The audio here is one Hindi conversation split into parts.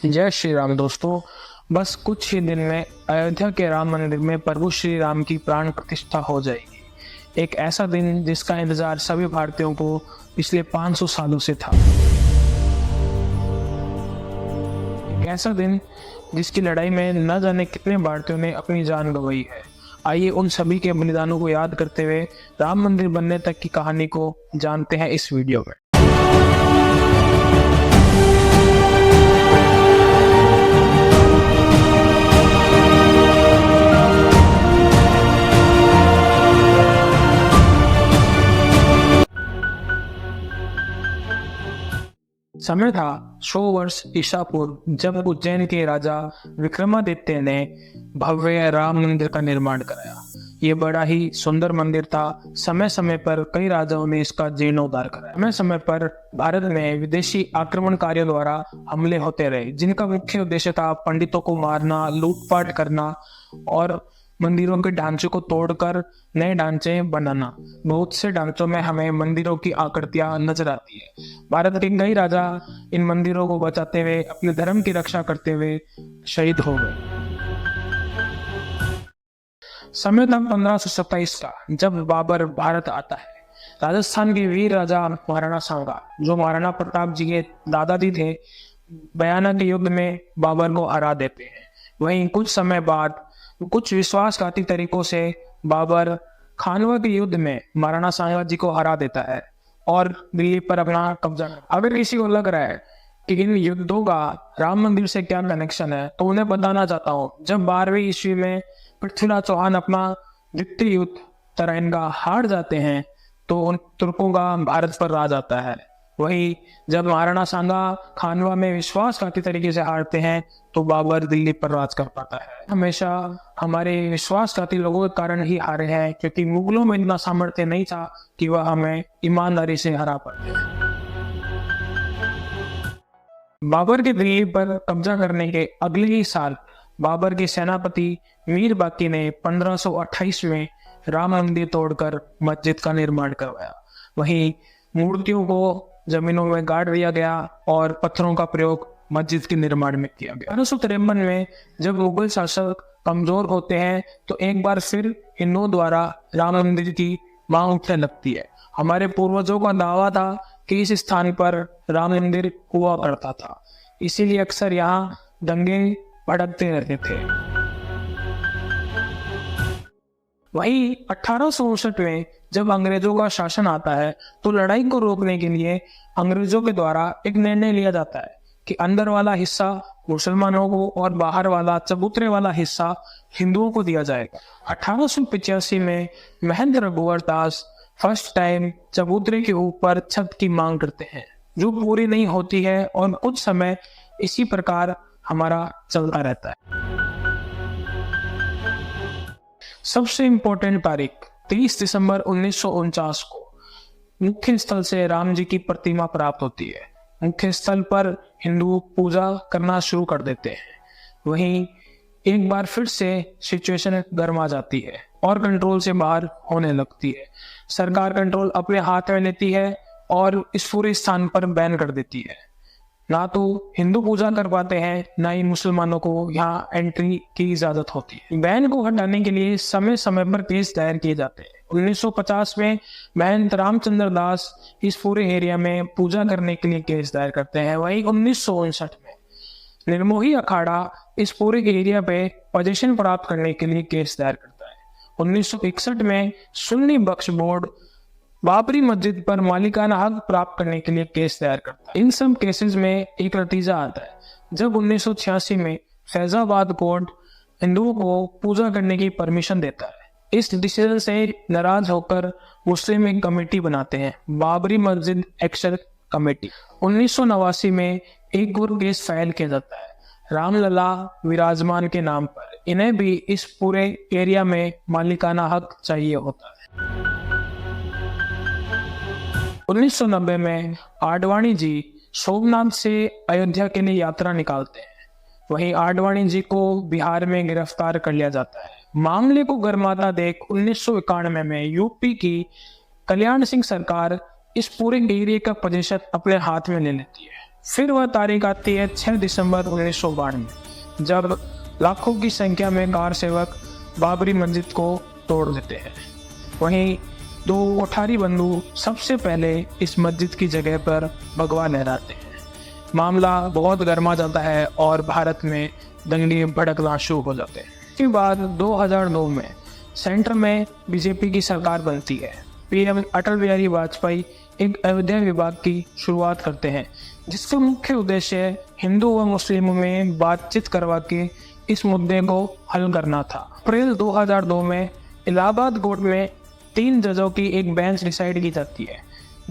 जय श्री राम दोस्तों। बस कुछ ही दिन में अयोध्या के राम मंदिर में प्रभु श्री राम की प्राण प्रतिष्ठा हो जाएगी। एक ऐसा दिन जिसका इंतजार सभी भारतीयों को पिछले 500 सालों से था। एक ऐसा दिन जिसकी लड़ाई में न जाने कितने भारतीयों ने अपनी जान गंवाई है। आइए उन सभी के बलिदानों को याद करते हुए राम मंदिर बनने तक की कहानी को जानते हैं इस वीडियो में। समय था 100 वर्ष ईसा पूर्व, जब उज्जैन के राजा विक्रमादित्य ने भव्य राम मंदिर का निर्माण कराया। ये बड़ा ही सुंदर मंदिर था। समय समय पर कई राजाओं ने इसका जीर्णोद्धार कराया। समय समय पर भारत में विदेशी आक्रमणकारियों द्वारा हमले होते रहे, जिनका मुख्य उद्देश्य था पंडितों को मारना, लूटपाट करना और मंदिरों के ढांचे को तोड़कर नए ढांचे बनाना। बहुत से ढांचों में हमें मंदिरों की आकृतियां नजर आती है। भारत के कई राजा इन मंदिरों को बचाते हुए, अपने धर्म की रक्षा करते हुए शहीद हो गए। समय था 1527 का, जब बाबर भारत आता है। राजस्थान के वीर राजा महाराणा सांगा, जो महाराणा प्रताप जी के दादाजी थे, भयानक युद्ध में बाबर को हरा देते हैं। वहीं कुछ समय बाद कुछ विश्वासघाती तरीकों से बाबर खानवा के युद्ध में महाराणा सांगा जी को हरा देता है और दिल्ली पर अपना कब्जा करता है। अगर किसी को लग रहा है कि इन युद्धों का राम मंदिर से क्या कनेक्शन है, तो उन्हें बताना चाहता हूँ। जब 12वीं ईस्वी में पृथ्वीराज चौहान अपना द्वितीय युद्ध तराइन का हार जाते हैं, तो उन तुर्कों का भारत पर राज आता है। वही जब महाराणा सांगा खानवा में विश्वासघाती तरीके से हारते हैं, तो बाबर दिल्ली पर राज कर पाता है। हमेशा हमारे विश्वासघाती लोगों के कारण ही हारे हैं, क्योंकि मुगलों में इतना सामर्थ्य नहीं था कि वह हमें ईमानदारी से हरा पाते। बाबर के दिल्ली पर कब्जा करने के अगले ही साल बाबर के सेनापति मीर बाकी ने 1528 में राम मंदिर तोड़कर मस्जिद का निर्माण करवाया। वहीं मूर्तियों को जमीनों में गाड़ दिया गया और पत्थरों का प्रयोग मस्जिद के निर्माण में किया गया। 1853 में जब मुगल शासक कमजोर होते हैं, तो एक बार फिर हिंदुओं द्वारा राम मंदिर की मांग उठने लगती है। हमारे पूर्वजों का दावा था कि इस स्थान पर राम मंदिर हुआ करता था, इसीलिए अक्सर यहाँ दंगे भड़कते रहते थे। वहीं 1859 में जब अंग्रेजों का शासन आता है, तो लड़ाई को रोकने के लिए अंग्रेजों के द्वारा एक निर्णय लिया जाता है कि अंदर वाला हिस्सा मुसलमानों को और बाहर वाला चबूतरे वाला हिस्सा हिंदुओं को दिया जाएगा। 1885 में महेंद्र रघुवर दास फर्स्ट टाइम चबूतरे के ऊपर छत की मांग करते हैं, जो पूरी नहीं होती है और कुछ समय इसी प्रकार हमारा चलता रहता है। सबसे इंपॉर्टेंट तारीख 30 दिसंबर 1949 को मुख्य स्थल से राम जी की प्रतिमा प्राप्त होती है। मुख्य स्थल पर हिंदू पूजा करना शुरू कर देते हैं। वहीं एक बार फिर से सिचुएशन गर्मा जाती है और कंट्रोल से बाहर होने लगती है। सरकार कंट्रोल अपने हाथ में लेती है और इस पूरे स्थान पर बैन कर देती है। ना तो हिंदू पूजा कर पाते हैं, ना ही मुसलमानों को यहाँ एंट्री की इजाजत होती है। बैन को हटाने के लिए समय समय पर केस दायर किए जाते हैं। 1950 में महंत रामचंद्र दास इस पूरे एरिया में पूजा करने के लिए केस दायर करते हैं। वहीं 1959 में निर्मोही अखाड़ा इस पूरे एरिया पे पोजीशन प्राप्त करने के लिए केस दायर करता है। 1961 में सुन्नी वक्फ बोर्ड बाबरी मस्जिद पर मालिकाना हक प्राप्त करने के लिए केस तैयार करता है। इन सब केसेस में एक नतीजा आता है, जब 1986 में फैजाबाद कोर्ट हिंदुओं को पूजा करने की परमिशन देता है। इस डिसीजन से नाराज होकर मुस्लिम एक कमेटी बनाते हैं, बाबरी मस्जिद एक्शन कमेटी। 1989 में एक और केस फाइल किया जाता है, रामलला विराजमान के नाम पर। इन्हें भी इस पूरे एरिया में मालिकाना हक चाहिए होता है। 1990 में आडवाणी जी सोमनाथ से अयोध्या के लिए यात्रा निकालते हैं। वहीं आडवाणी जी को बिहार में गिरफ्तार कर लिया जाता है। मामले को गर्माता देख 1991 में यूपी की कल्याण सिंह सरकार इस पूरे एरिया का पोजीशन अपने हाथ में ले लेती है। फिर वह तारीख आती है 6 दिसंबर 1992, जब लाखों की संख्या में कार सेवक बाबरी मस्जिद को तोड़ देते हैं। वहीं दो कोठारी बंधु सबसे पहले इस मस्जिद की जगह पर भगवा लहराते हैं। मामला बहुत गर्मा जाता है और भारत में दंगे भड़कना शुरू हो जाते हैं। इसके बाद 2009 में सेंटर में बीजेपी की सरकार बनती है। पीएम अटल बिहारी वाजपेयी एक अयोध्या विभाग की शुरुआत करते हैं, जिसका मुख्य उद्देश्य हिंदू व मुस्लिमों में बातचीत करवा के इस मुद्दे को हल करना था। अप्रैल 2002 में इलाहाबाद कोर्ट में 3 जजों की एक बेंच डिसाइड की जाती है,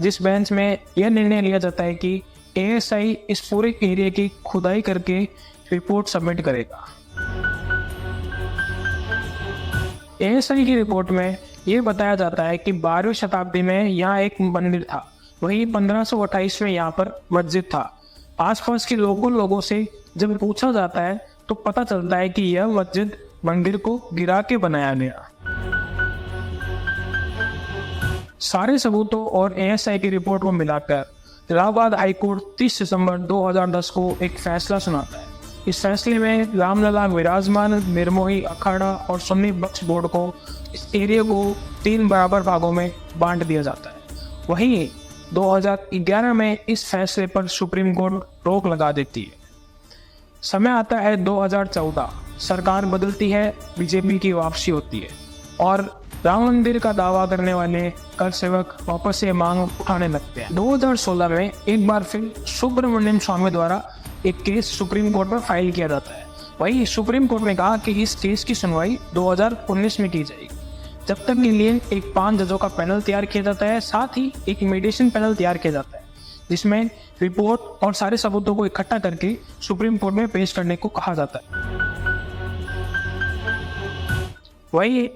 जिस बेंच में यह निर्णय लिया जाता है कि एएसआई इस पूरे एरिया की खुदाई करके रिपोर्ट सबमिट करेगा। एएसआई की रिपोर्ट में यह बताया जाता है कि 12वीं शताब्दी में यहाँ एक मंदिर था, वहीं 1528 में यहाँ पर मस्जिद था। आसपास के लोगों से जब पूछा जाता है तो पता चलता है कि यह मस्जिद मंदिर को गिरा के बनाया गया। सारे सबूतों और एएसआई की रिपोर्ट को मिलाकर इलाहाबाद हाईकोर्ट 30 सितंबर 2010 को एक फैसला सुनाता है। इस फैसले में रामलला विराजमान निर्मोही अखाड़ा और सुन्नी वक्फ बोर्ड को इस एरिया को 3 बराबर भागों में बांट दिया जाता है। वहीं 2011 में इस फैसले पर सुप्रीम कोर्ट रोक लगा देती है। समय आता है 2014, सरकार बदलती है, बीजेपी की वापसी होती है और राम मंदिर का दावा करने वाले कर सेवक वापस से मांग उठाने लगते हैं। 2016 में एक बार फिर सुब्रमण्यम स्वामी द्वारा एक केस सुप्रीम कोर्ट में फाइल किया जाता है। वहीं सुप्रीम कोर्ट ने कहा कि इस केस की सुनवाई 2019 में की जाएगी। जब तक के लिए एक 5 जजों का पैनल तैयार किया जाता है, साथ ही एक मेडिएशन पैनल तैयार किया जाता है, जिसमें रिपोर्ट और सारे सबूतों को इकट्ठा करके सुप्रीम कोर्ट में पेश करने को कहा जाता है। वही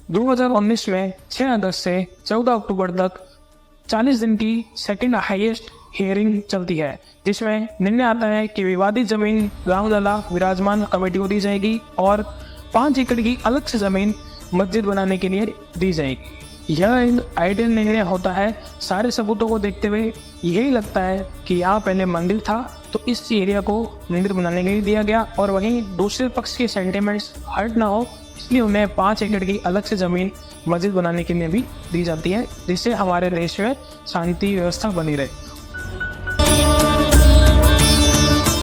2019 में 6 अगस्त से 14 अक्टूबर तक 40 दिन की सेकंड हाईएस्ट हियरिंग चलती है, जिसमें निर्णय आता है कि विवादित जमीन रामलला विराजमान कमेटी को दी जाएगी और 5 एकड़ की अलग से जमीन मस्जिद बनाने के लिए दी जाएगी। यह एक आइडियल निर्णय होता है। सारे सबूतों को देखते हुए यही लगता है कि यहाँ पहले मंदिर था, तो इस एरिया को मंदिर बनाने के लिए दिया गया और वहीं दूसरे पक्ष के सेंटिमेंट्स हर्ट ना हो, इसलिए उन्हें 5 एकड़ की अलग से ज़मीन मस्जिद बनाने के लिए भी दी जाती है, जिससे हमारे देश में शांति व्यवस्था बनी रहे।